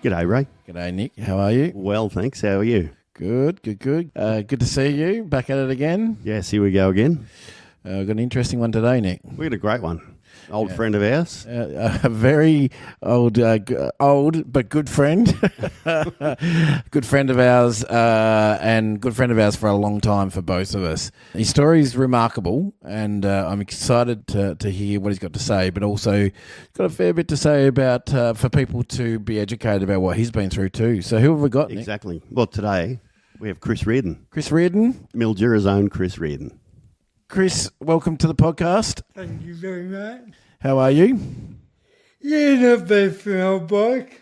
G'day, Ray. G'day, Nick. How are you? Well, thanks. How are you? Good. Good to see you. Back at it again. Yes, here we go again. We've got an interesting one today, Nick. We got a great one. Old friend of ours. A very old but good friend. Good friend of ours, and good friend of ours for a long time for both of us. His story is remarkable, and I'm excited to hear what he's got to say, but also got a fair bit to say about for people to be educated about what he's been through too. So who have we got, Nick? Exactly. Well, today we have Chris Riordan. Chris Riordan? Mildura's own Chris Riordan. Chris, welcome to the podcast. Thank you very much. How are you? Yeah, not bad for an old bike.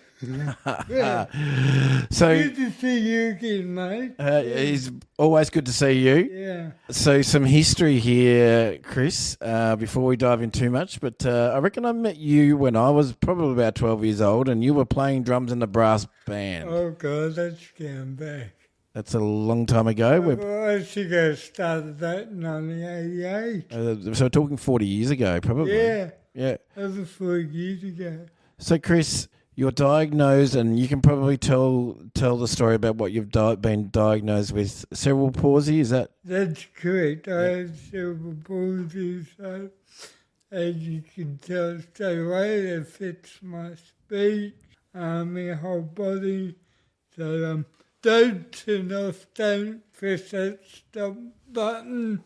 So Good to see you again, mate. it's always good to see you. Yeah. So some history here, Chris, before we dive in too much. But I reckon I met you when I was probably about 12 years old, and you were playing drums in the brass band. Oh, God, that's going back. That's a long time ago. Well, I think I started that in 1988. So we're talking 40 years ago, probably. Yeah, over 4 years ago. So, Chris, you're diagnosed, and you can probably tell the story about what you've been diagnosed with. Cerebral palsy, is that? That's correct. I have cerebral palsy, so as you can tell straight away, it affects my speech, my whole body. So, don't turn off, don't press that stop button.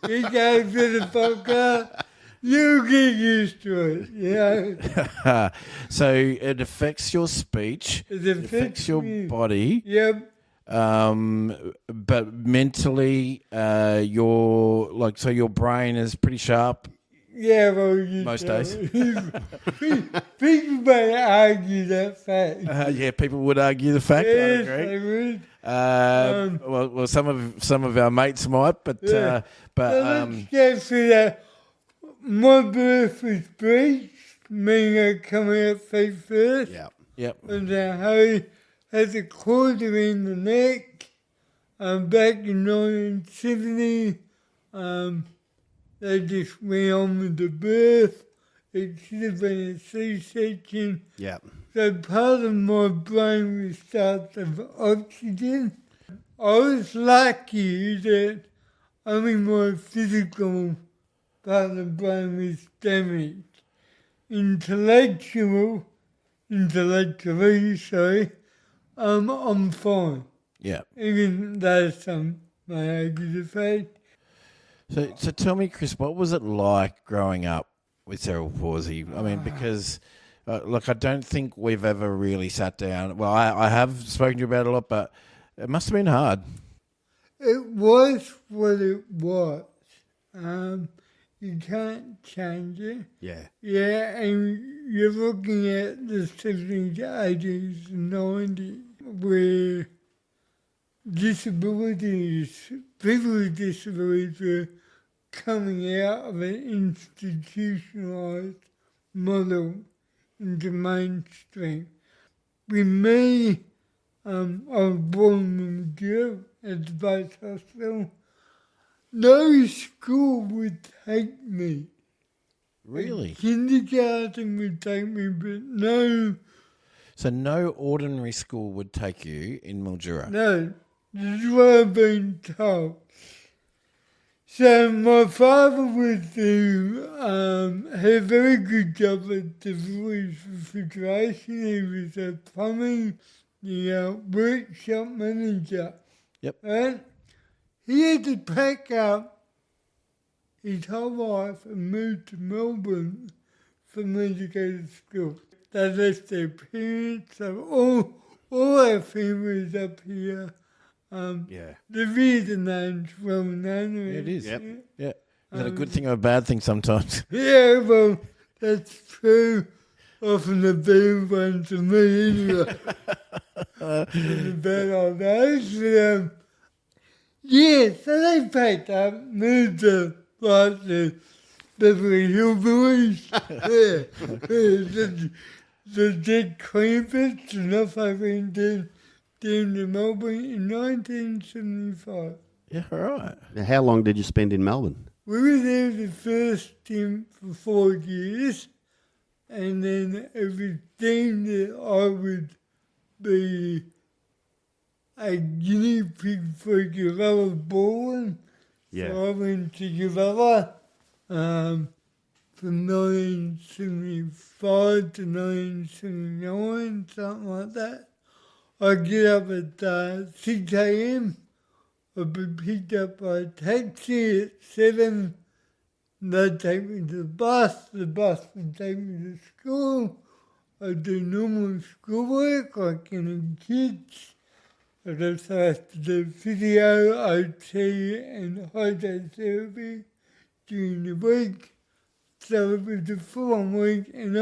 You go to the podcast, you get used to it, you know. So it affects your speech, It affects your me. body, Yep. but mentally, so your brain is pretty sharp. Yeah, well, Most days. People may argue that fact. Yeah, people would argue the fact. Yes, I agree. they would. Well, some of our mates might, but Yeah. So let's go through that. My birth was breech, meaning I come out feet first. Yeah. Yep. And I had a quarter in the neck. Back in 1970, they just went on with the birth. It should have been a C-section. Yeah. So part of my brain was starved of oxygen. I was lucky that only my physical part of the brain was damaged. Intellectually, I'm fine. Yeah. Even though some may argue the fact. So tell me, Chris, what was it like growing up with cerebral palsy? I mean, because I don't think we've ever really sat down. Well, I have spoken to you about it a lot, but it must have been hard. It was what it was. You can't change it. Yeah. Yeah, and you're looking at the 70s, 80s, 90s, where people with disabilities were coming out of an institutionalised model into mainstream. With me, I was born in Mildura at the base hospital. No school would take me. Really? Kindergarten would take me, but no. So no ordinary school would take you in Mildura? No, this is what I've been told. So my father had a very good job at the village refrigeration. He was a plumbing, workshop manager. Yep. Right? He had to pack up his whole life and move to Melbourne for me to go to school. They left their parents, so all our families up here. Yeah. The Riordan name's well known. Yeah, it is. Yep. Yeah. Is that a good thing or a bad thing sometimes? Yeah, well, that's true. Often a bad one to me anyway. In the bad old days. Yeah, so they packed up, moved to the Beverly Hillbillies. The dead campus, and off I went down to Melbourne in 1975. Yeah, all right. Now, how long did you spend in Melbourne? We were there the first stint for 4 years, and then it was deemed that I would be a guinea pig for gorilla born. Yeah. So I went to gorilla from 1975 to 1979, something like that. I get up at 6 a.m. I'd be picked up by a taxi at 7. They'd take me to the bus would take me to school. I'd do normal schoolwork like any kids. I'd also have to do physio, OT and hydrotherapy during the week. So it was a full-on week, and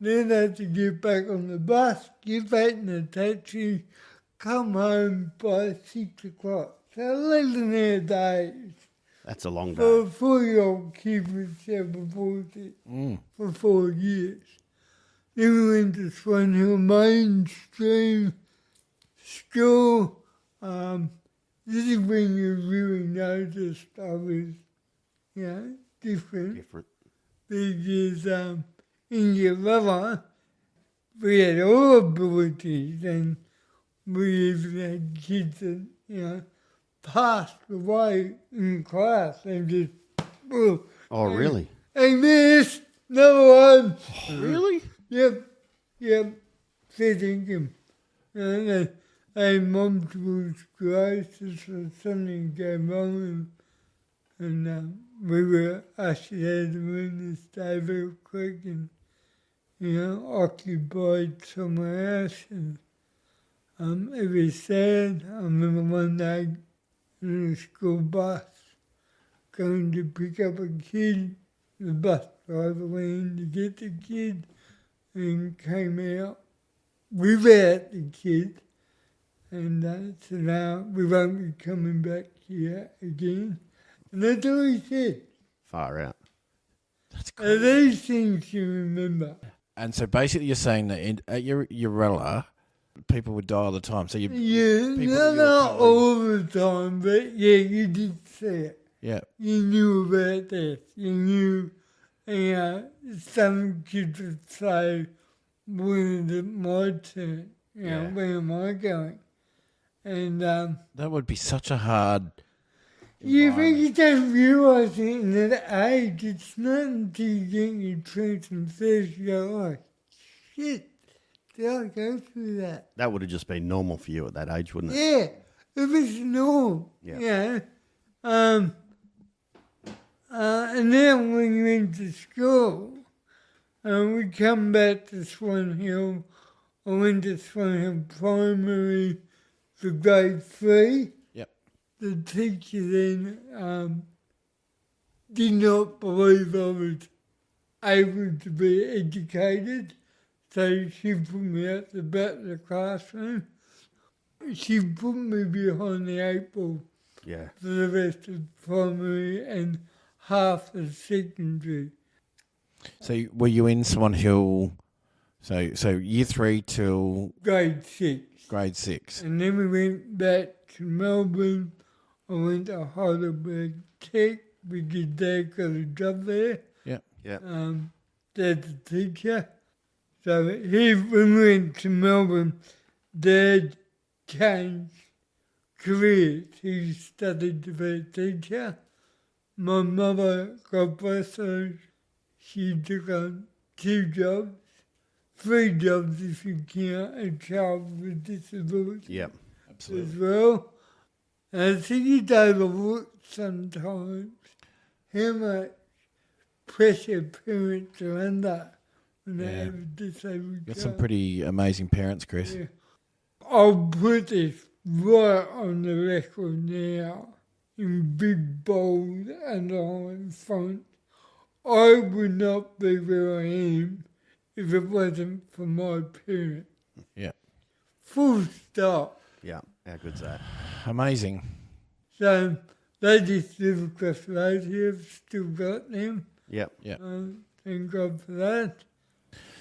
then I'd to get back on the bus, get back in the taxi, come home by 6 o'clock. So 11 hour days. That's a long For day. a 4-year-old kid with cerebral palsy for 4 years. Then we went to Swan Hill mainstream school. This is when you really noticed I was, different. Because in Gorilla, we had all abilities, and we even had kids that, passed away in class and just, Oh, really? hey miss, another one. Really? Yep. Said him. Hey, mum was sclerosis or something came wrong, and we were ushered out of the room to stay very quick and, occupied somewhere else. And it was sad. I remember one day in a school bus going to pick up a kid. The bus driver went in to get the kid and came out without the kid. And said, now we won't be coming back here again. And that's all he said. Far out. That's And cool. these things you remember. And so basically, you're saying that at Urella, people would die all the time. So Yeah, people that you were not probably- all the time, but yeah, you did see it. Yeah. You knew about this. You knew, some kids would say, when is it my turn? Yeah. Where am I going? And That would be such a hard. you really don't realise it in that age. It's not until you get your 20s and 30s you go, oh, shit, did I go through that? That would have just been normal for you at that age, wouldn't it? Yeah, it was normal. Yeah. And then when we went to school, we come back to Swan Hill. I went to Swan Hill Primary for grade 3. Yep. The teacher then did not believe I was able to be educated, so she put me out the back of the classroom. She put me behind the 8 ball Yeah. for the rest of primary and half of secondary. So were you in Swan Hill? So year 3 till Grade 6. grade 6. And then we went back to Melbourne. I went to Heidelberg Tech because Dad got a job there. Yeah. Yeah. Dad's a teacher. So when we went to Melbourne, Dad changed careers. He studied to be a teacher. My mother, God bless her, she took on 2 jobs, 3 jobs if you count a child with disability Yep. Absolutely. as well. And I think it's overlooked sometimes how much pressure parents are under when they Yeah. have a disabled Got child. some pretty amazing parents, Chris. Yeah. I'll put this right on the record now in big bold underlined font. I would not be where I am if it wasn't for my parents. Yeah. Full stop. Yeah. How good's that? Amazing. So they just live across the road here. I've still got them. Yep. Yeah. Thank God for that.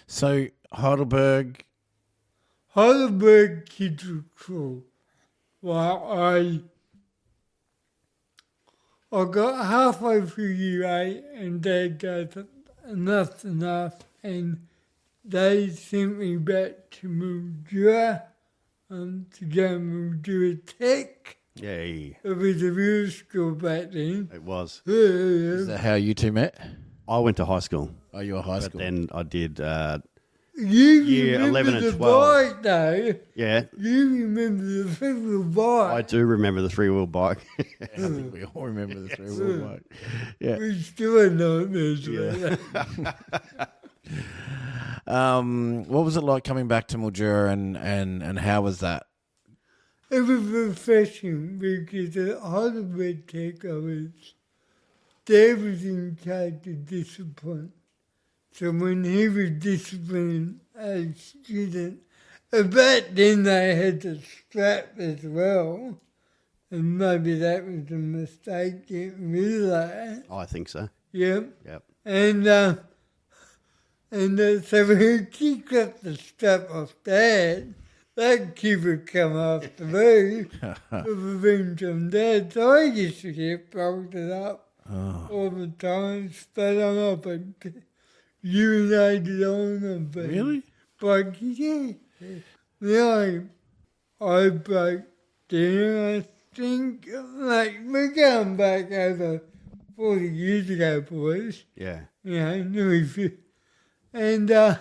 So Heidelberg. Heidelberg kids were cool. Well, I got halfway through year 8 and Dad goes, enough's enough, and they sent me back to Mildura to go Mildura Tech. Yay. It was a real school back then. It was. Is that how you two met? I went to high school, Oh, you were high but school. then I did, You Year remember 11 and the 12. bike, though. yeah, You remember the three-wheel I bike. do remember the three-wheel bike. I think we all remember the three-wheel bike. Yeah. We still had nightmares about that. What was it like coming back to Mildura and how was that? It was refreshing because at Hollywood Tech Dad was in charge of discipline. So when he was disciplining a student, back then they had the strap as well. And maybe that was a mistake, getting rid of that. I think so. Yep. Yep. And so when he kicked up the strap off Dad, that kid would come after me with revenge on Dad. So I used to get bolted up all the time, spat on up and urinated on them. Really? But yeah. Then I broke down, I think, like, we're going back over 40 years ago, boys. Yeah. You know, nearly 50. And I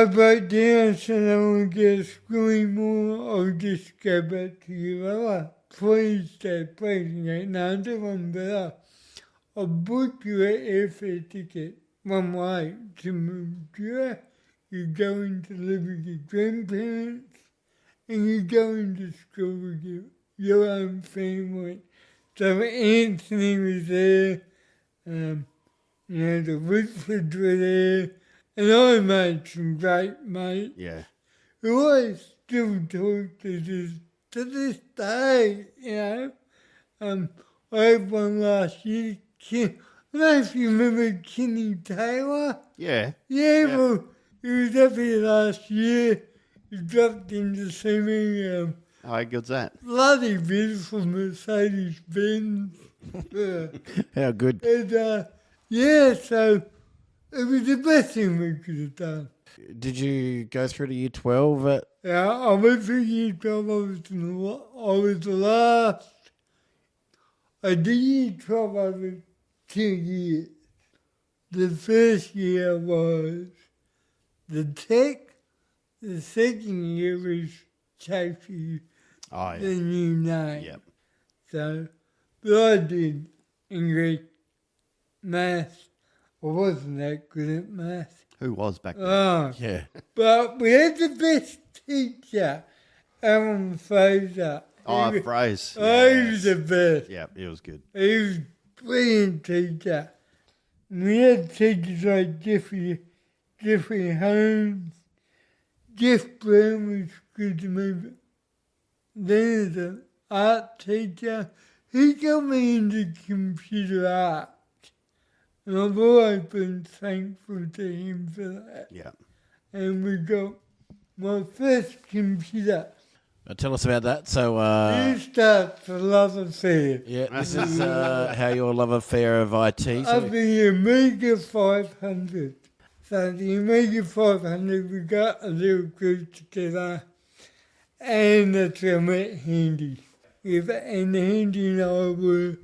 broke down and said, I want to get a school anymore. I'll just go back to your other. Please, Dad, please. No, I don't want better. I'll book you an airfare ticket one way to Mildura. You're going to live with your grandparents and you're going to school with your own family. So Anthony was there, the Woodfords were there, and I made some great mates Yeah. who I still talk to this day, I had one last year. I don't know if you remember Kenny Taylor. Yeah. Yeah, well, he was up here last year. He dropped in to see me. How good's that? Bloody beautiful Mercedes Benz. How good. And yeah, so it was the best thing we could have done. Did you go through to year 12 at... Yeah, I went through year 12. I was the last. I did year 12 over 2 years. The first year was the tech. The second year was Chafee, Oh, yeah. the new name. Yep. So, but I did English, maths. I wasn't that good at maths. Who was back then? Oh, Yeah. but we had the best teacher, Alan Fraser. Oh, He was- Phrase. Oh, he was the best. Yeah, it was good. He was a brilliant teacher. And we had teachers like Jeffrey Holmes. Jeff Brown was good to me. But then as an art teacher, he got me into computer art. And I've always been thankful to him for that. Yeah. And we got my first computer. Tell us about that. So, Here starts the love affair. yeah, this is how your love affair of IT. Of the Amiga 500. So the Amiga 500, we got a little group together, and that's where I met Handy. And Handy and I were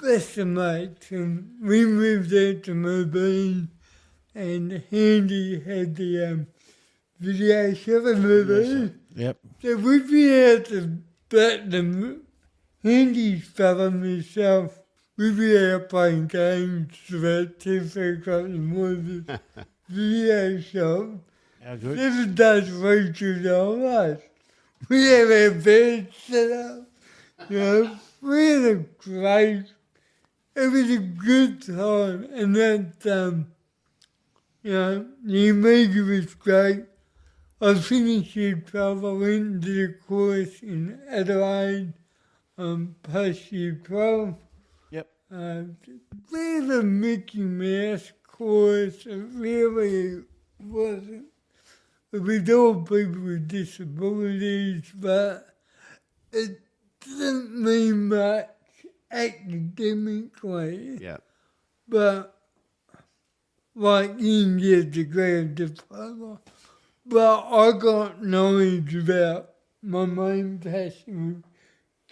best of mates, and we moved out to Mobile, and Handy had the video shop in Mobile. Yep. So we'd be out to Platinum, Handy's fella and myself. We'd be out playing games about 2, 3 o'clock in the morning. Video shop. How good. 7 days a week through the whole life. We have our bed set up. We had a great, it was a good time. And that, the Amiga was great. I finished year 12. I went and did a course in Adelaide, post year 12. Yep. We had a Mickey Mouse course. It really wasn't. It was all people with disabilities, but it didn't mean much academically. Yeah. But like you can get the grade diploma. But I got knowledge about my main passion with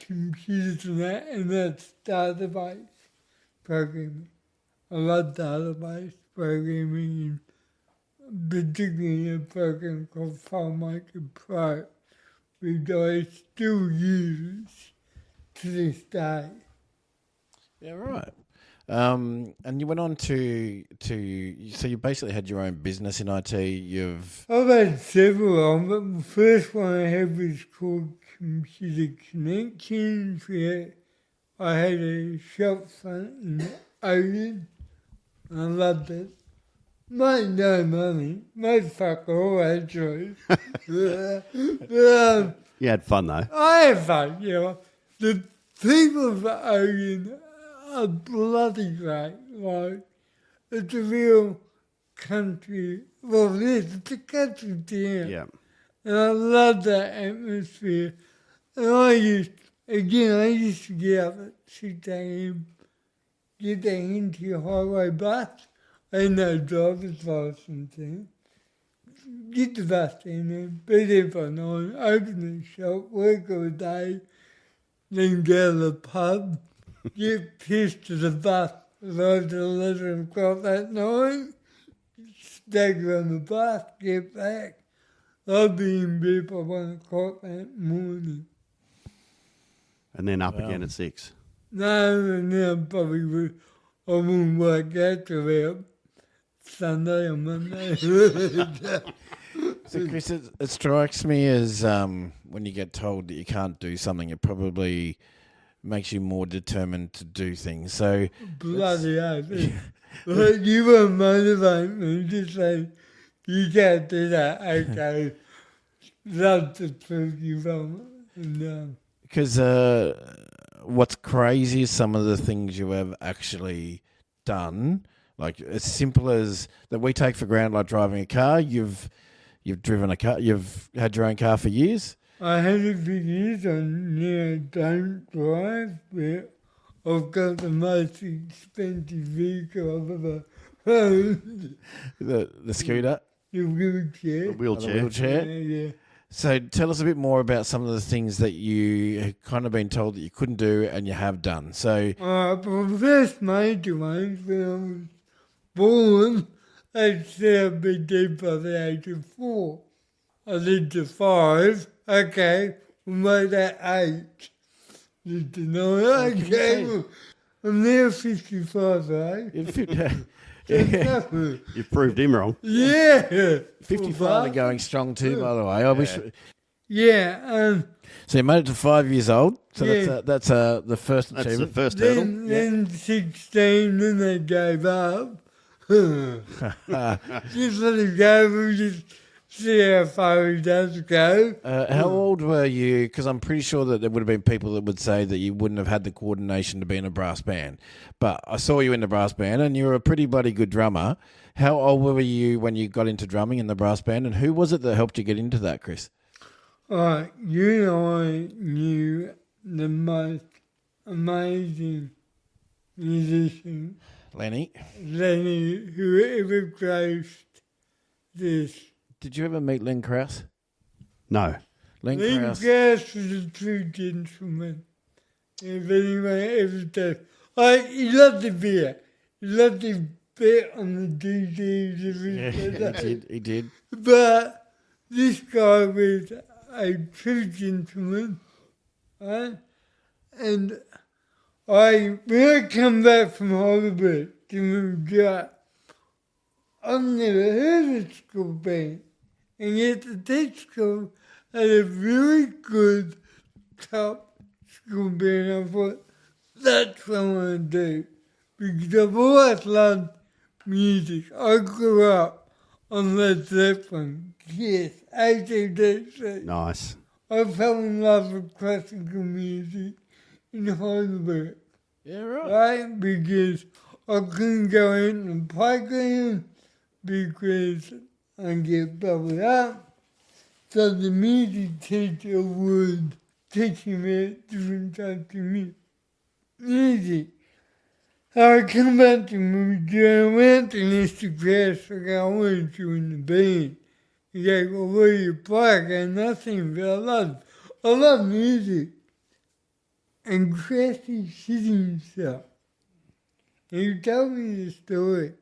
computers and that's database programming. I love database programming, and particularly a program called FileMaker Pro, which I still use to this day. Yeah, right. And you went on to so you basically had your own business in IT. I've had several, but the first one I had was called Computer Connections, where I had a shop front in Riordan. I loved it. Made no money. Made fuck all, actually. You had fun though. I have fun, you know. The people of Riordan are bloody great. Like, it's a real country. Well, it is. It's a country town. Yeah. And I love that atmosphere. And I used to get up at 6 a.m., get the into highway bus. I had no driver's license then. Get the bus in there, be there by 9, open the shop, work all day, then go to the pub, get pissed to the bus, arrive at 11 o'clock that night, stagger on the bus, get back. I'd be in bed by 1 o'clock that morning. And then up again at 6. No, now I wouldn't work out till about Sunday or Monday. So, Chris, it strikes me as when you get told that you can't do something, it probably makes you more determined to do things. So, bloody hell. Like, you won't motivate me to say, you can't do that. Okay. Love to prove you wrong. Because what's crazy is some of the things you have actually done. Like as simple as that we take for granted, like driving a car. You've driven a car. You've had your own car for years. I had it for years. I now don't drive, but I've got the most expensive vehicle I've ever owned. The scooter. The wheelchair. The wheelchair. The wheelchair. Yeah. So tell us a bit more about some of the things that you have kind of been told that you couldn't do and you have done. So, Well, the first major ones when I was born, they said I'd be dead by the age of 4. I lived to 5. Okay, we'll make that 8. Lived to 9. Okay, well, I'm now 55, right? You proved him wrong. Yeah. 55 and going strong too, by the way. I wish. Yeah, So you made it to 5 years old. So Yeah. that's the first That's the achievement. first hurdle. then 16, then they gave up. Just let it go, we'll just see how far he does go. How old were you? Because I'm pretty sure that there would have been people that would say that you wouldn't have had the coordination to be in a brass band. But I saw you in the brass band and you were a pretty bloody good drummer. How old were you when you got into drumming in the brass band? And who was it that helped you get into that, Chris? You and I knew the most amazing musician, Lenny. who ever graced this. Did you ever meet Len Krause? No. Len Len Krause. Krause was a true gentleman. If anyone ever does. He loved the beer. He loved to bet on the DJs every day. He did. But this guy was a true gentleman, right? And when I come back from Hollywood to Mildura, I've never heard of school band. And yet the tech school had a really good top school band. I thought, that's what I want to do. Because I've always loved music. I grew up on Led Zeppelin, Kiss, AC/DC. Nice. I fell in love with classical music in Hollywood. Yeah, right. Right? Because I couldn't go in the playground because I get bubbled up. So the music teacher would teach me about different types of music. I come back to Mildura, I went to Mr. Chris, like I wanted to in the band. He goes, well, what do you play? I go, nothing, but I love music. And Chris is shitting himself. And he told me the story.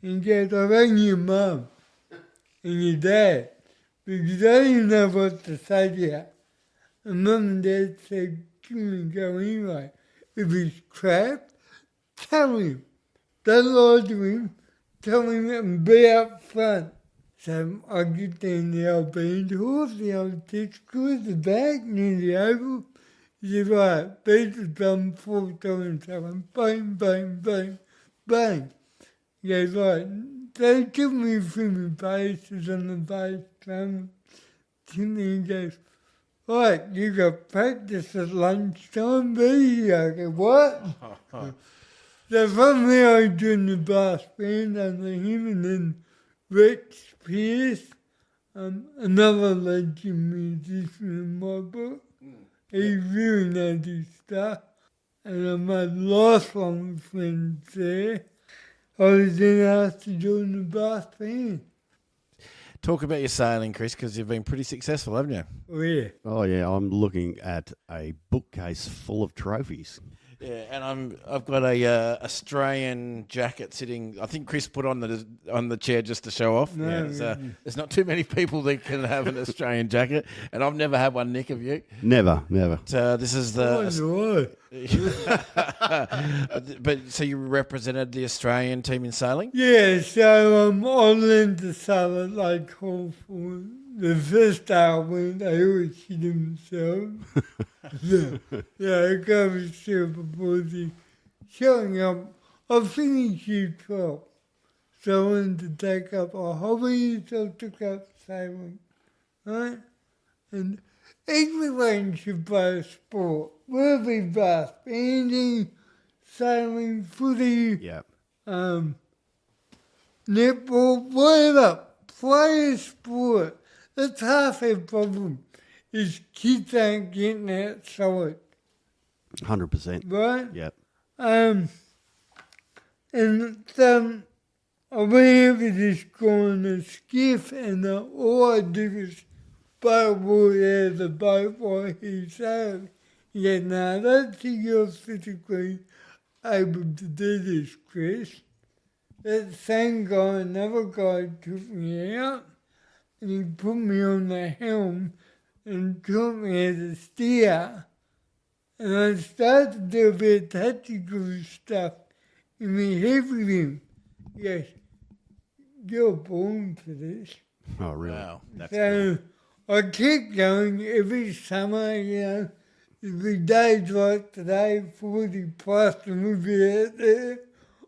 And he goes, I rang your mum and your dad because I didn't know what to say to you. And mum and dad said, give me go anyway. If it's crap, tell him. Don't lie to him. Tell him and be up front. So I get down the old band horse, the old testicle, the back, near the oval. He said, right, beat the drum 4 times. So I went bang, bang, bang, bang. He goes, right, they took me through my bases on the bass drum. To me, he goes, right, you got practice at lunchtime, B? I go, what? So from there I joined the brass band under him, and then Rex Pierce, another legend musician in my book. He really knows his stuff, and I made lifelong friends there. I was then asked to join the brass band. Talk about your sailing, Chris, because you've been pretty successful, haven't you? Oh, yeah. Oh, yeah, I'm looking at a bookcase full of trophies. Yeah, and I've got a Australian jacket sitting. I think Chris put on the chair just to show off. No, Yeah, there's not too many people that can have an Australian jacket, and I've never had one. Nick, have you? Never. This is the. Oh, no. But so you represented the Australian team in sailing? Yeah, so I learned to sail at Lake Hawthorne. The first day I went, they always shit themselves. I got a cerebral palsy. Showing up, I finished year 12. So I wanted to take up a hobby, so I took up sailing. Right? And everyone should play a sport. Whether it be brass banding, sailing, footy, Yeah. netball, whatever. Play a sport. That's half the problem, is kids aren't getting outside, 100%. right? Yep. And I went over this guy on a skiff, and all I do is boat water out of the boat while he sailed. He said, no, I don't think you're physically able to do this, Chris. That same guy, another guy, took me out, and he put me on the helm and taught me how to steer. And I started to do a bit of tactical stuff in my head with him. Yes, you're born for this. Oh, really? Wow. That's So I kept going every summer, every day like today, 40 plus, and we'd be out there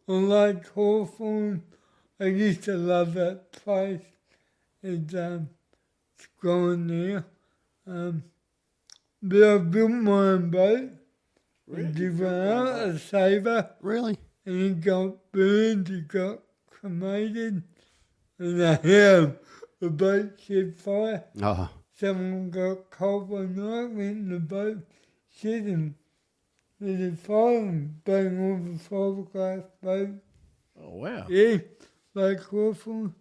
on Lake Hawthorne. I used to love that place. It's gone now. But I built my own boat. Really? A saver, Really? and it got burned, it got cremated, and a boat set fire. Oh, Someone got cold one night, went in the boat, set and lit a fire and bang all the fiberglass boat. Oh, wow. Yeah, like Hawthorne.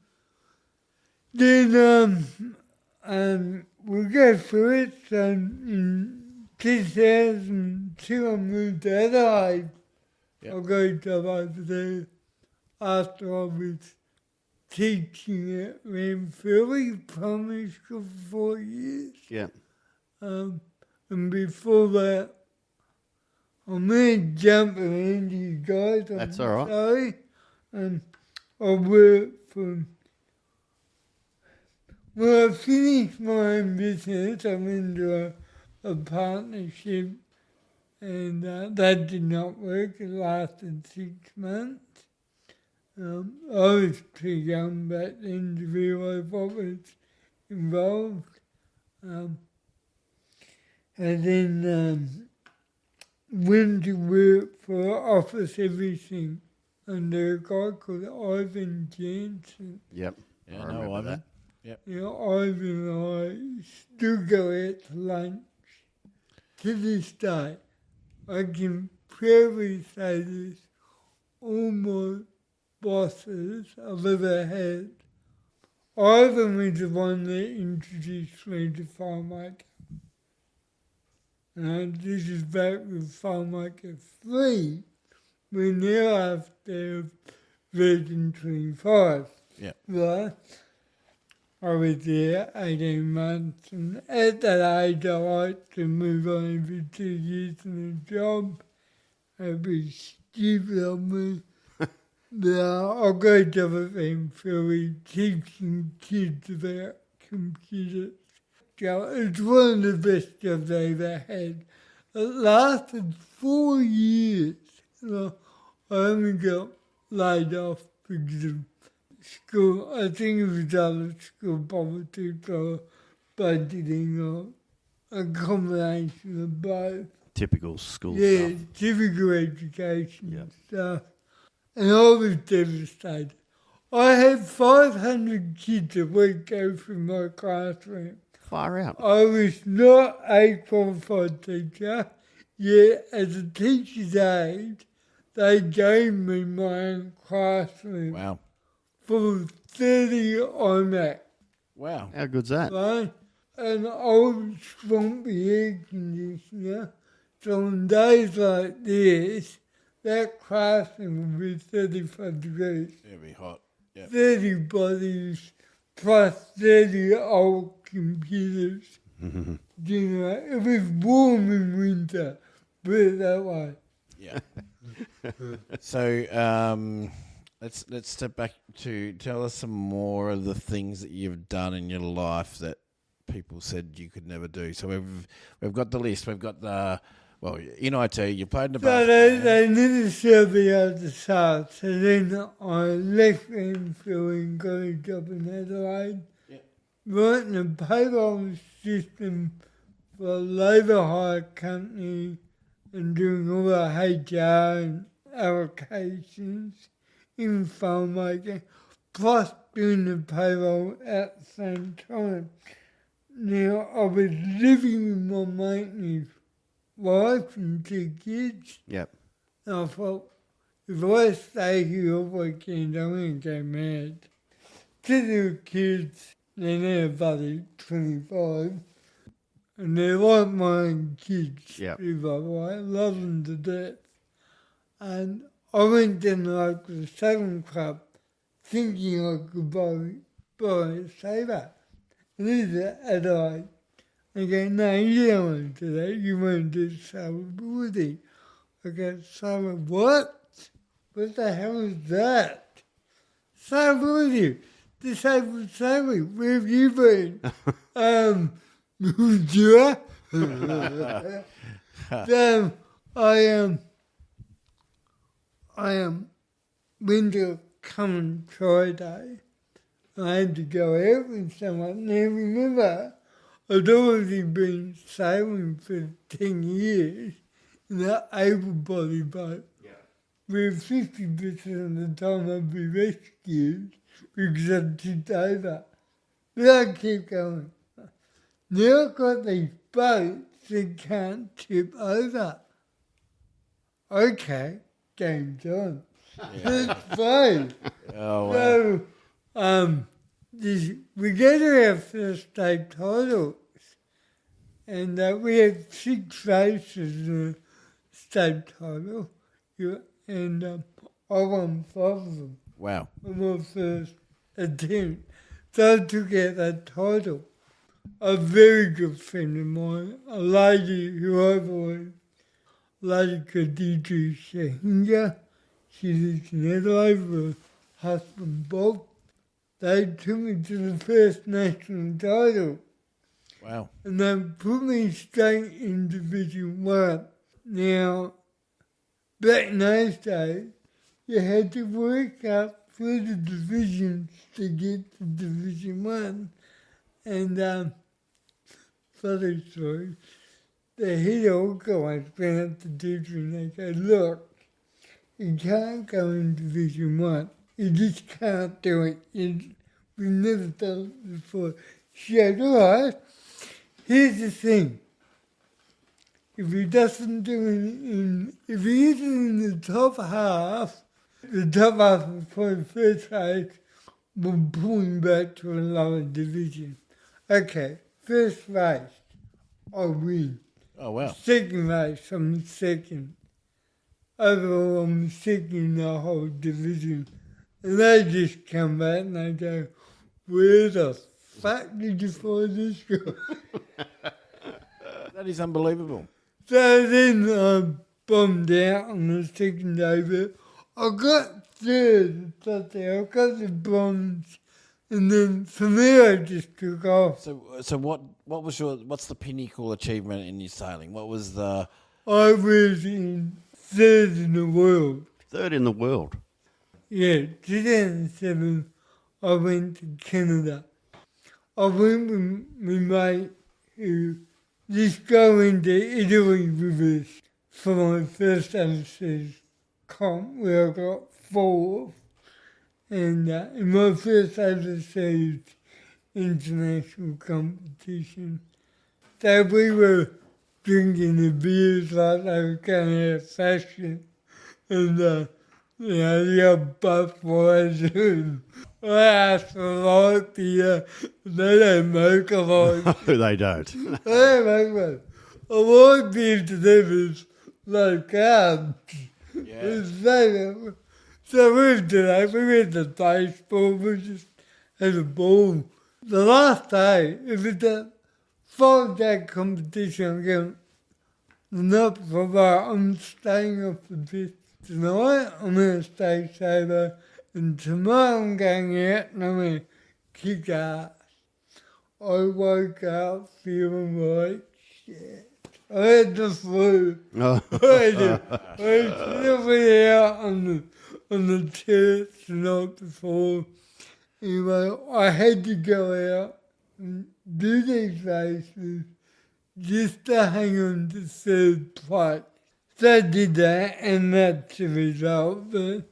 Then we go through it. So in 2002, I moved to Adelaide. Yep. I got a job over there after I was teaching at Ranfurly Primary School for 4 years. yeah. And before that, I'm going to jump around you guys. I'm That's all right. sorry. I worked for. When I finished my own business, I went into a partnership, and that did not work. It lasted 6 months. I was too young back then to realise what was involved. And then went to work for Office Everything under a guy called Ivan Jansen. Yep. Yeah, I no, remember Ivan. that. Ivan and I still go out to lunch. To this day, I can proudly say this. all my bosses I've ever had, Ivan was the one that introduced me to FileMaker. And this is back with FileMaker 3. We're now after version 25. Yeah. Right? I was there 18 months, and at that age I like to move on every 2 years in a job. It'd be stupid of me. But I got a job at Philly teaching kids about computers. So it's one of the best jobs I ever had. It lasted 4 years. I only got laid off because of school. I think it was other school poverty or budgeting or a combination of both. Typical school Yeah, stuff. typical education Yep. stuff. And I was devastated. I had 500 kids a week go through my classroom. Far out. I was not a qualified teacher, yet as a teacher's aide, they gave me my own classroom Wow. full of 30 iMacs, Wow. How good's that? right? And old swampy air conditioner. So on days like this, that classroom would be 35 degrees. It'd be hot. Yeah. 30 bodies plus 30 old computers. You know, it was warm in winter, put it that way. Yeah. So let's step back to tell us some more of the things that you've done in your life that people said you could never do. So we've got the list. We've got the in IT. You played in the So basketball. they needed to serve me out the start. So then I left Renfield and got a job in Adelaide. Yeah. Running a payroll system for a labour hire company and doing all the HR and allocations in FileMaker, plus doing the payroll at the same time. Now, I was living with my mate's wife and 2 kids. Yep. And I thought, if I stay here all weekend, I'm going to go mad. 2 little kids, they're now buddy 25, and they're like my own kids, Yep. too, by the way. I love them to death. And I went down the local saving club thinking I could buy a saver. And this is Adelaide. I go, no, you don't want to do that. You want to do salability. I go, saver what? What the hell is that? Salability. Disabled saver. Where have you been? Mildura. So I went to come and try day. I had to go out with someone. Now remember, I'd already been sailing for 10 years in an able-bodied boat. Yeah. Where 50% of the time I'd be rescued because I'd tipped over. But I keep going. Now I've got these boats that can't tip over. Okay, game's on. That's fine. Oh, wow. So, we go to our first state titles, and we had 6 races in a state title, and I won 5 of them Wow. on my first attempt. So I took out that title. A very good friend of mine, a lady who I believe, Lady Khadija Shahinga, she lives in Adelaide with her husband Bob. They took me to the first national title Wow. and they put me straight in Division 1. Now, back in those days, you had to work up through the divisions to get to Division 1. And, funny story, the head organizer went up to teacher and they said, look, you can't go in Division 1. You just can't do it. We've never done it before. She said, all right, here's the thing. If he isn't in the top half The top half for the first race will pull me back to a lower division. Okay, first race, I win. Oh, wow. Second race, I'm second. Overall, I'm second in the whole division. And they just come back and they go, where the fuck did you find this guy? That is unbelievable. So then I bombed out on the second day, but I got third, I got the bronze, and then from there I just took off. So what's the pinnacle achievement in your sailing? What was the... I was in third in the world. Third in the world. Yeah, 2007, I went to Canada. I went with my mate who just go into Italy with us for my first overseas comp where I got fourth. And in my first overseas international competition, so we were drinking the beers like they were going out of fashion. And, the old Budweiser. I asked for light beer, they don't make a light. No, they don't. They don't make one. A light beer to them is low carb. Yeah. So we went to baseball, we just had a ball. The last day, it was a 5-day competition. I'm going, not for that, I'm staying off the pitch. Tonight I'm going to stay sober, and tomorrow I'm going out and I'm going to kick ass. I woke up feeling like shit. I had the flu. Oh. I was living out on the church the night before. Anyway, I had to go out and do these races just to hang on to third place. So I did that, and that's the result. But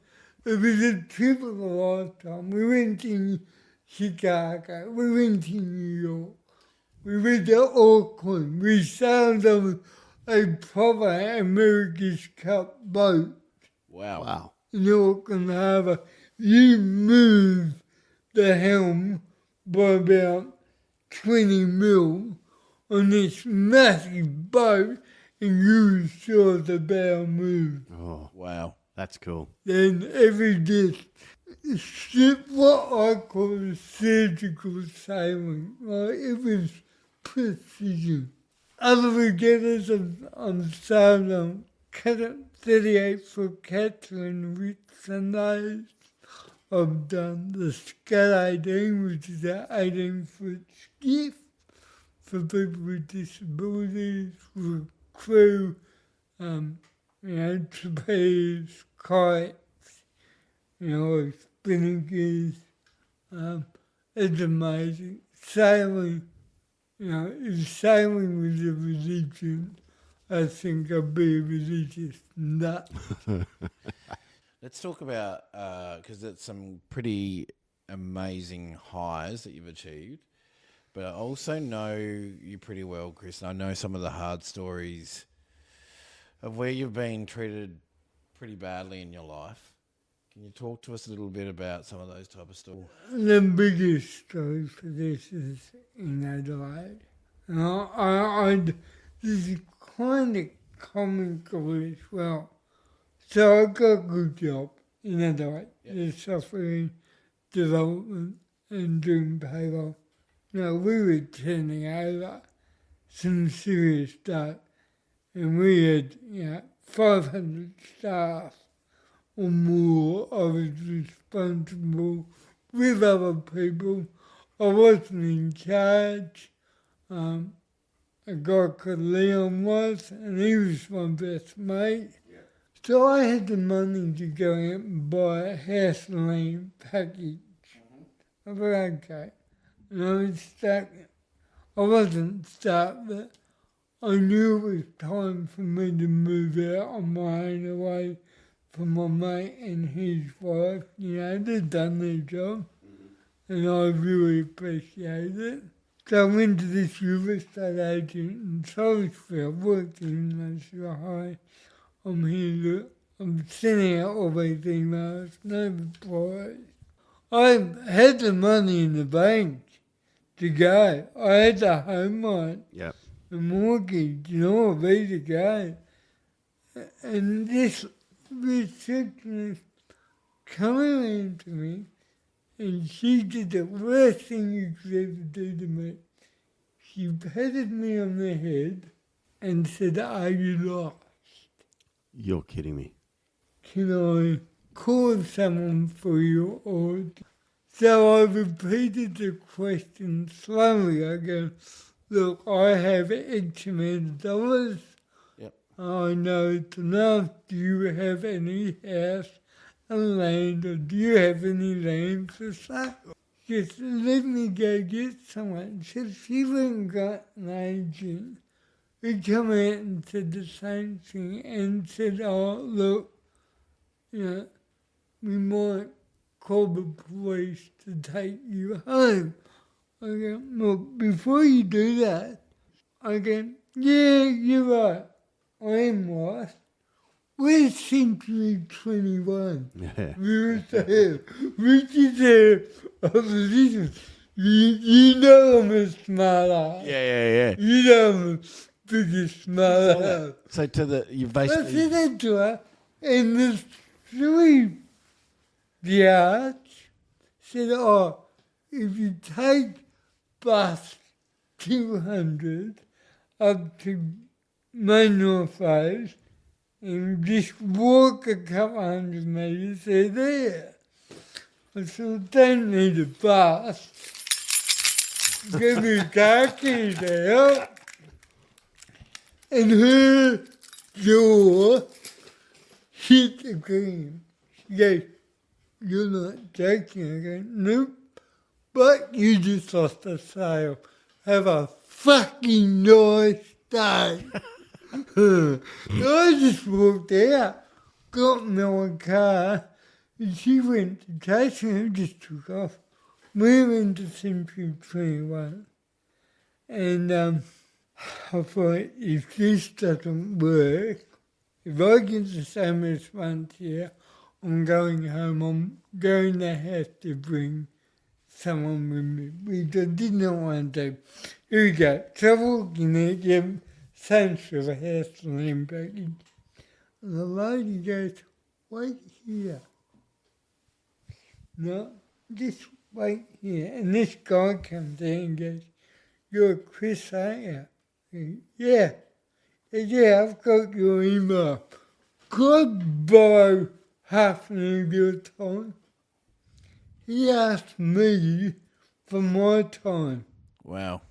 it was a trip of a lifetime. We went to Chicago, we went to New York, we went to Auckland, we sailed on a proper America's Cup boat Wow. in Auckland Harbour. You move the helm by about 20 mil on this massive boat, and you saw the bow move. Oh, Wow. that's cool. Then every disc, what I call surgical sailing. Like it was precision. Other regattas I'm sailed on 38-foot Catherine with Sundays. I've done the Scud 18, which is an 18-foot skiff for people with disabilities, for crew, trapeze, kites, spinnakers. It's amazing. Sailing, if sailing was a religion, I think I'd be a religious nut. Let's talk about, because it's some pretty amazing highs that you've achieved, but I also know you pretty well, Chris, and I know some of the hard stories of where you've been treated pretty badly in your life. Can you talk to us a little bit about some of those type of stories? The biggest story for this is in Adelaide. This is kind of comical as well. So I got a good job in Adelaide, the software development and doing payroll. We were turning over some serious stuff, and we had 500 staff or more. I was responsible with other people. I wasn't in charge. A guy called Leon was, and he was my best mate. So I had the money to go out and buy a house and land package. I thought, okay. And I was stuck. I wasn't stuck, but I knew it was time for me to move out on my own away from my mate and his wife. They'd done their job, and I really appreciated it. So I went to this real estate agent in Salisbury. I worked in and I said, hi, I'm here, look, I'm sending out all these emails, no replies. I had the money in the bank to go. I had the home loan, Yep. the mortgage, and all these to go. And this receptionist coming in to me, and she did the worst thing you could ever do to me. She patted me on the head and said, "Are you lost? You're kidding me. Can I call someone for you?" Or so I repeated the question slowly. I go, "Look, I have X amount of dollars. Yep. I know it's enough. Do you have any house and land, or do you have any land for sale? Just let me go get someone." So she went and got an agent who come out and said the same thing and said, "Oh, look, we might call the police to take you home." I go, "Look, before you do that," I go, "Yeah, you're right. I am lost. Where's Century 21? Yeah. Which is a position. You know I'm a smart ass. Yeah. You know I'm a biggest smart ass. So you I basically said that to her, and the three yards said, "Oh, if you take bus 200 up to Main North Road and just walk a couple hundred metres, they're there." I said, "I don't need a bus. Give me a car key there." And her jaw hit the green. She goes, "You're not joking." I go, "Nope, but you just lost a sale. Have a fucking nice day." I just walked out, got in my car, and she went to chase me and just took off. We went to Century 21. And I thought, if this doesn't work, if I get the same response here, I'm going home. I'm going to have to bring someone with me, which I did not want to do. Here we go. So I walk in there, get same sort of house land package. And the lady goes, "Wait here." "No, just wait here." And this guy comes in and goes, "You're Chris, aren't you?" I go, "Yeah." "Yeah, I've got your email. Could I borrow half an hour of your time?" He asked me for my time. wow.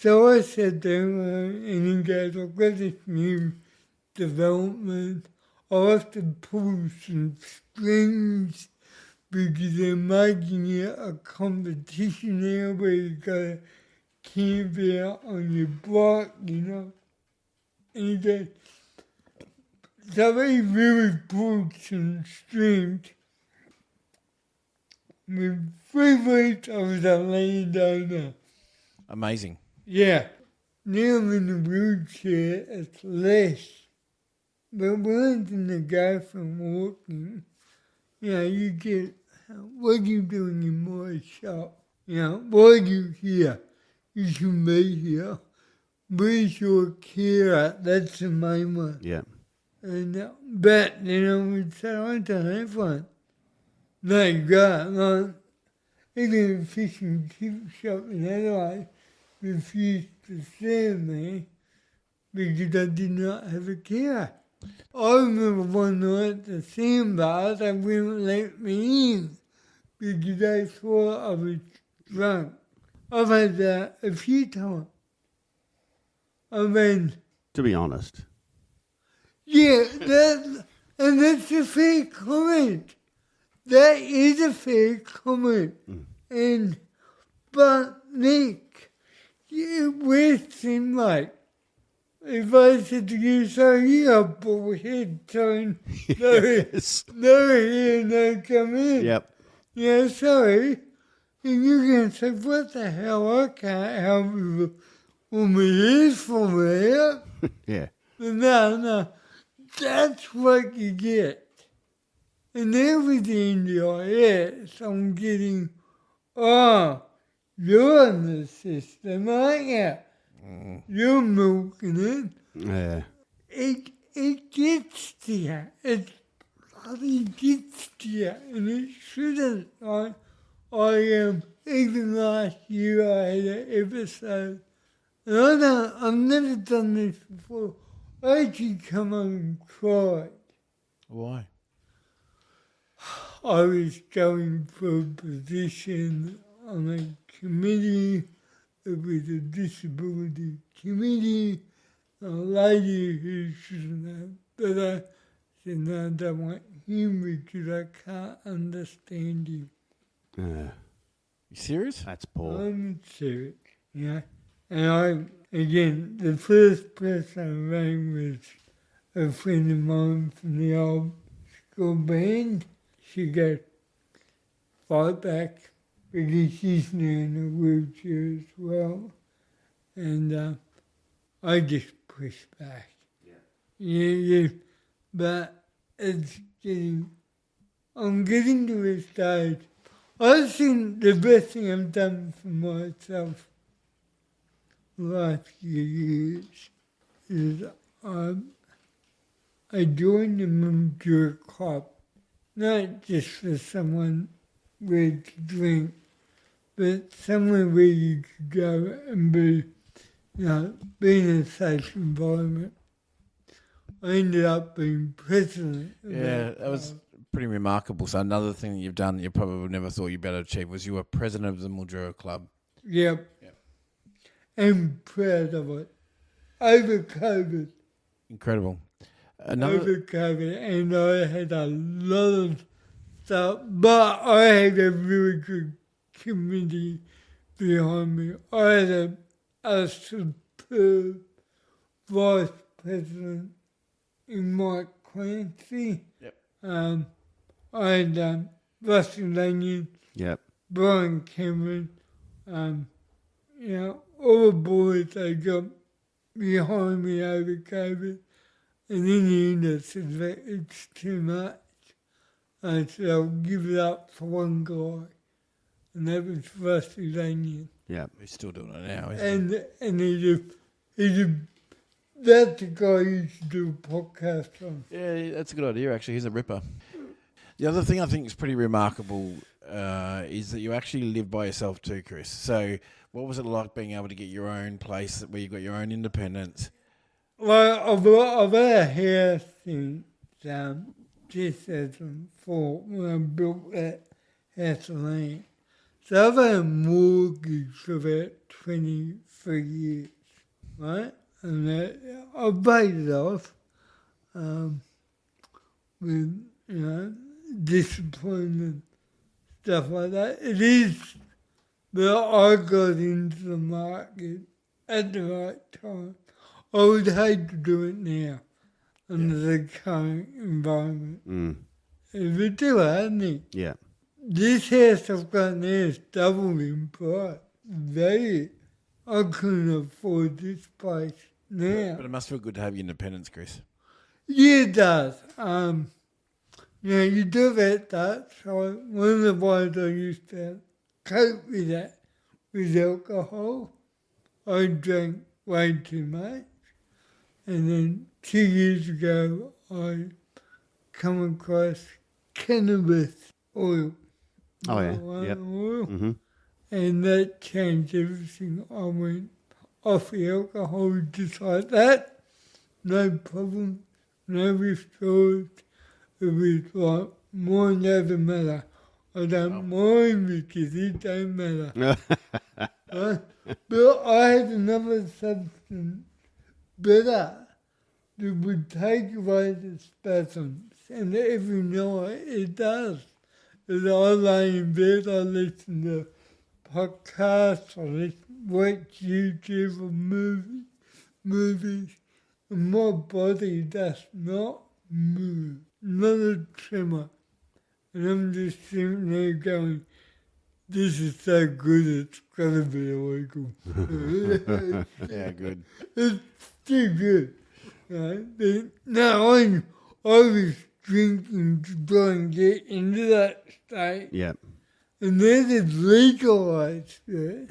So I said to him, and he goes, "I've got this new development. I'll have to pull some strings because they're making it a competition now where you got to camp out on your block, you know." And he goes, so he really pulled some strings. With 3 weeks I was a landowner. Amazing. Yeah. Now I'm in a wheelchair, it's less. But when I'm to go from walking, you get, "What are you doing in my shop? Why are you here? You should be here. Where's your carer?" That's the main one. Yeah. And but then I would say, "I don't have one." They go, even a fish and chip shop in Adelaide refused to serve me because I did not have a carer. I remember one night at the sandbar, they wouldn't let me in because they thought I was drunk. I've had that a few times. I mean, To be honest. yeah, and that's a fair comment. That is a fair comment. But Nick, it seemed like if I said to you, "So you're a bullhead, so Yes. no here, no come in." Yep. Yeah, sorry. And you're going to say, "What the hell, I can't help you with my ears falling out." Yeah. No. that's what you get. And everything NDIS, I'm getting, you're in the system, aren't you? You're milking it. Yeah. It gets to you. It bloody gets to you. And it shouldn't. Even last year I had an episode. And I've never done this before. I actually come home and cried. Why? I was going for a position on a committee. It was a disability committee. A lady who shouldn't have, but I said, no, I don't want him because I can't understand him. Yeah. You serious? That's poor. I'm serious, yeah. And again, the first person I rang was a friend of mine from the old school band. She goes, fight back, because she's now in a wheelchair as well. And I just push back. Yeah. But I'm getting to a stage. I think the best thing I've done for myself the last few years is I joined the Mildura club, not just for someone where to drink, but somewhere where you could go and be in a safe environment. I ended up being president. Yeah, that was pretty remarkable. So another thing that you've done that you probably never thought you'd be able to achieve was you were president of the Mildura Club. Yep. I'm proud of it. Over COVID. Incredible. Over COVID. And I had a lot of stuff, but I had a really good committee behind me. I had a superb vice president in Mike Clancy. Yep. I had Russell Lanyon, Yep. Brian Cameron, all the boys they got behind me over COVID. And in the end I said that it's too much. I said I'll give it up for one guy. And that was Russell Lanyon. Yeah. He's still doing it now, isn't he? And that's the guy you should do a podcast on. Yeah, that's a good idea, actually. He's a ripper. The other thing I think is pretty remarkable is that you actually live by yourself too, Chris. So what was it like being able to get your own place where you've got your own independence? Well, I've had a house since 2004 when I built that house of land. So I've had a mortgage for about 23 years, right? And I paid it off with, discipline and stuff like that. It is, but I got into the market at the right time. I would hate to do it now under the current environment. It would do, hadn't it? Yeah. This house I've got now is double in price. Value. I couldn't afford this place now. But it must feel good to have your independence, Chris. Yeah, it does. You do that. So one of the ways I used to cope with that was alcohol. I drank way too much. And then 2 years ago, I come across cannabis oil. Oh, yeah. Marijuana Yep. oil. Mm-hmm. And that changed everything. I went off the alcohol just like that. No problem. No withdrawals. It was like, mine doesn't matter. I don't mind because it don't matter. But I had another substance better that would take away the spasms. And every night it does. As I lay in bed, I listen to podcasts, I watch YouTube or movies, and my body does not move, not a tremor. And I'm just sitting there going, this is so good, it's got to be illegal. Yeah, good. It's too good. But no, I was drinking to try and get into that state. Yeah. And then it's legalized it.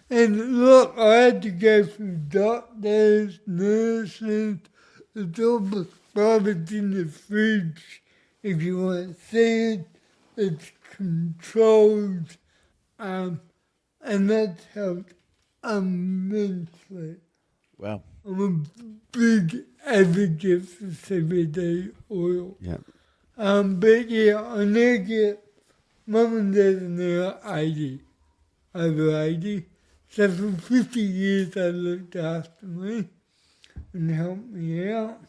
And look, I had to go through doctors, nurses, it's all prescribed in the fridge. If you want to see it, it's controlled. And that's helped immensely. Wow. I'm a big advocate for CBD oil. Yeah. But yeah, I now get, Mum and Dad are now 80, over 80. So for 50 years they looked after me and helped me out.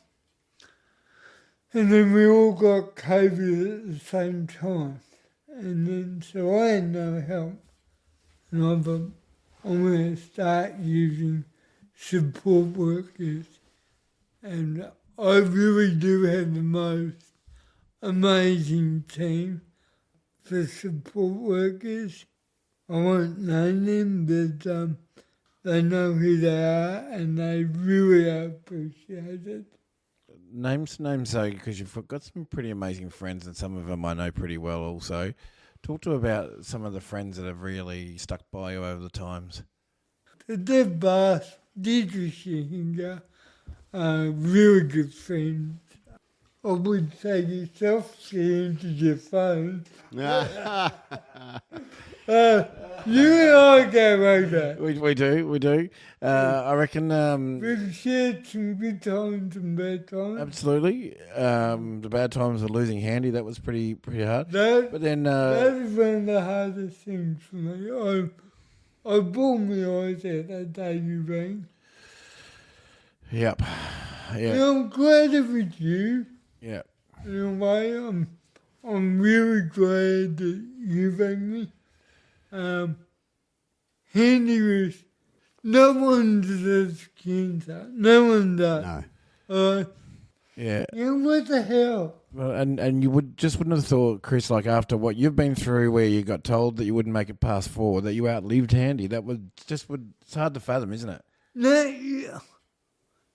And then we all got COVID at the same time. And then, so I had no help. And I thought, I'm going to start using support workers. And I really do have the most amazing team for support workers. I won't name them, but they know who they are and they really appreciate it. Names, though, because you've got some pretty amazing friends, and some of them I know pretty well also. Talk to about some of the friends that have really stuck by you over the times. The boss, Deirdre Shehinger, really good friends. I would say yourself, she answers your phone. You and I go way back. We do. I reckon... We've shared some good times and bad times. absolutely. The bad times of losing Handy, that was pretty hard. But then... that is one of the hardest things for me. I bawled my eyes out that day you rang. Yep. Yeah. And I'm glad it was you. Yeah. In a way, I'm really glad that you rang me. Handy was, no one deserves cancer. No one does. No. Yeah. You know, what the hell? Well, and you wouldn't have thought, Chris, like after what you've been through, where you got told that you wouldn't make it past 4, that you outlived Handy. That it's hard to fathom, isn't it? No,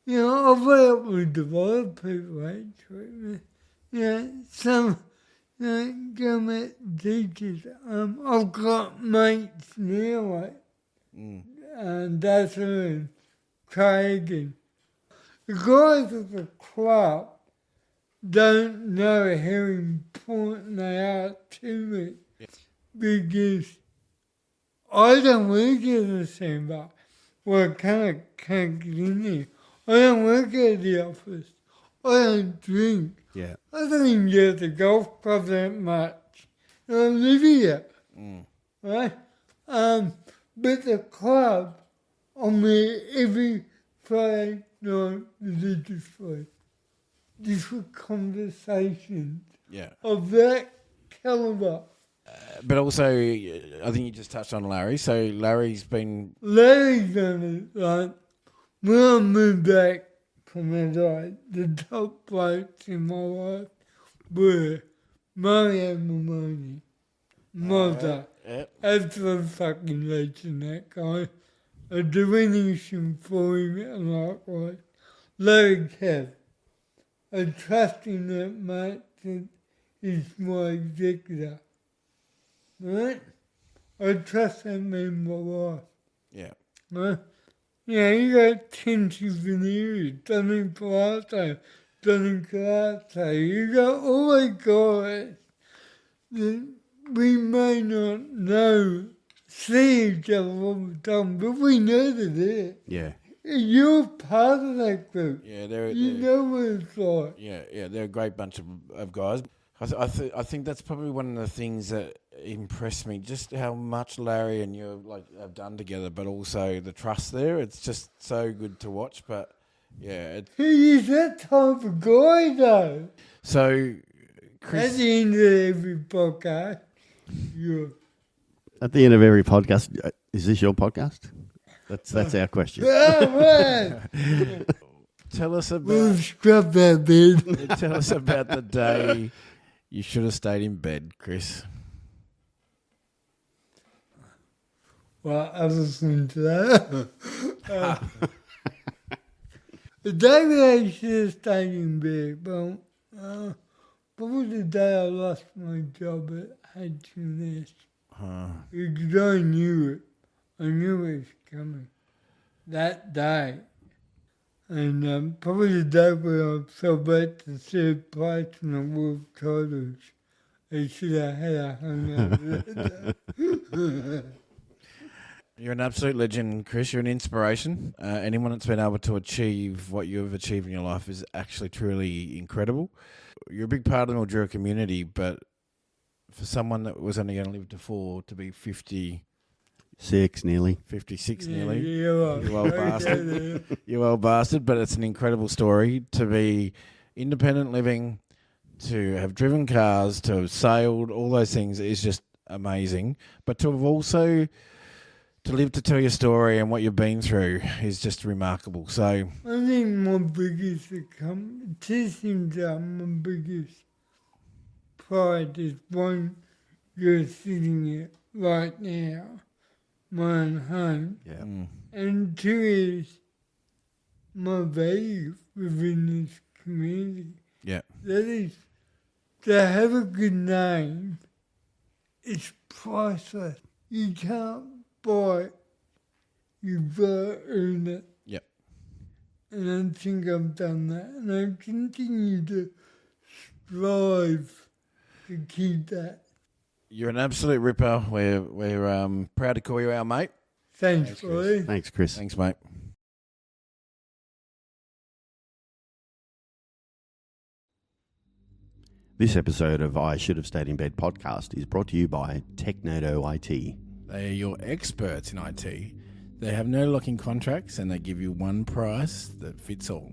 you know, I've worked with a lot of people actually. Some government teachers. I've got mates now, like Dustin and Craig, and the guys at the club don't know how important they are to me. Because I don't work at the centre. Well, I can't get in there. I don't work at the office. I don't drink. Yeah. I don't even go to the golf club that much. I live here. Right? But the club, I'm there every Friday night religiously. Just for conversations of that calibre. But also, I think you just touched on Larry. So Larry's done it, like, when I moved back from Adelaide, the top blokes in my life were Mario Mamoni, Mother, absolute fucking legend, that guy. I do anything for him and likewise. Larry Kev, I trust in that mate that he's my executor. Right? I trust that man in my life. Yeah. Right? Yeah, you got 10 souvenirs, Donny Palazzo, Donny Palazzo. You got all the guys that we may not know, see each other all the time, but we know they're there. Yeah. You're part of that group. Yeah, you know what it's like. Yeah, they're a great bunch of guys. I think that's probably one of the things that impressed me, just how much Larry and you have done together, but also the trust there. It's just so good to watch. But yeah, he is that type of guy, though. So, Chris, at the end of every podcast, at the end of every podcast, is this your podcast? That's our question. Tell us about. We'll scrub that bed. Tell us about the day you should have stayed in bed, Chris. Well, other than that, The day I should have stayed in bed, but probably the day I lost my job at H&S. Because I knew it. I knew it was coming that day. And probably the day where I fell back to third place in the world titles. I should have had a hangover that day. You're an absolute legend, Chris. You're an inspiration. Anyone that's been able to achieve what you've achieved in your life is actually truly incredible. You're a big part of the Mildura community, but for someone that was only going to live to be 56 nearly. You're You old bastard. You old bastard. But it's an incredible story to be independent living, to have driven cars, to have sailed, all those things is just amazing. But to have also to live to tell your story and what you've been through is just remarkable. So I think my biggest my biggest pride is one, you're sitting here right now, my own home. Yeah. And two is my value within this community. yeah, That is, to have a good name is priceless. You can't buy it. You've got to earn it. Yep. And I think I've done that. And I continue to strive to keep that. You're an absolute ripper. We're proud to call you our mate. Thanks, Chris. Thanks, Chris. Thanks, mate. This episode of I Should Have Stayed in Bed podcast is brought to you by Technodo IT. They are your experts in IT. They have no locking contracts and they give you one price that fits all.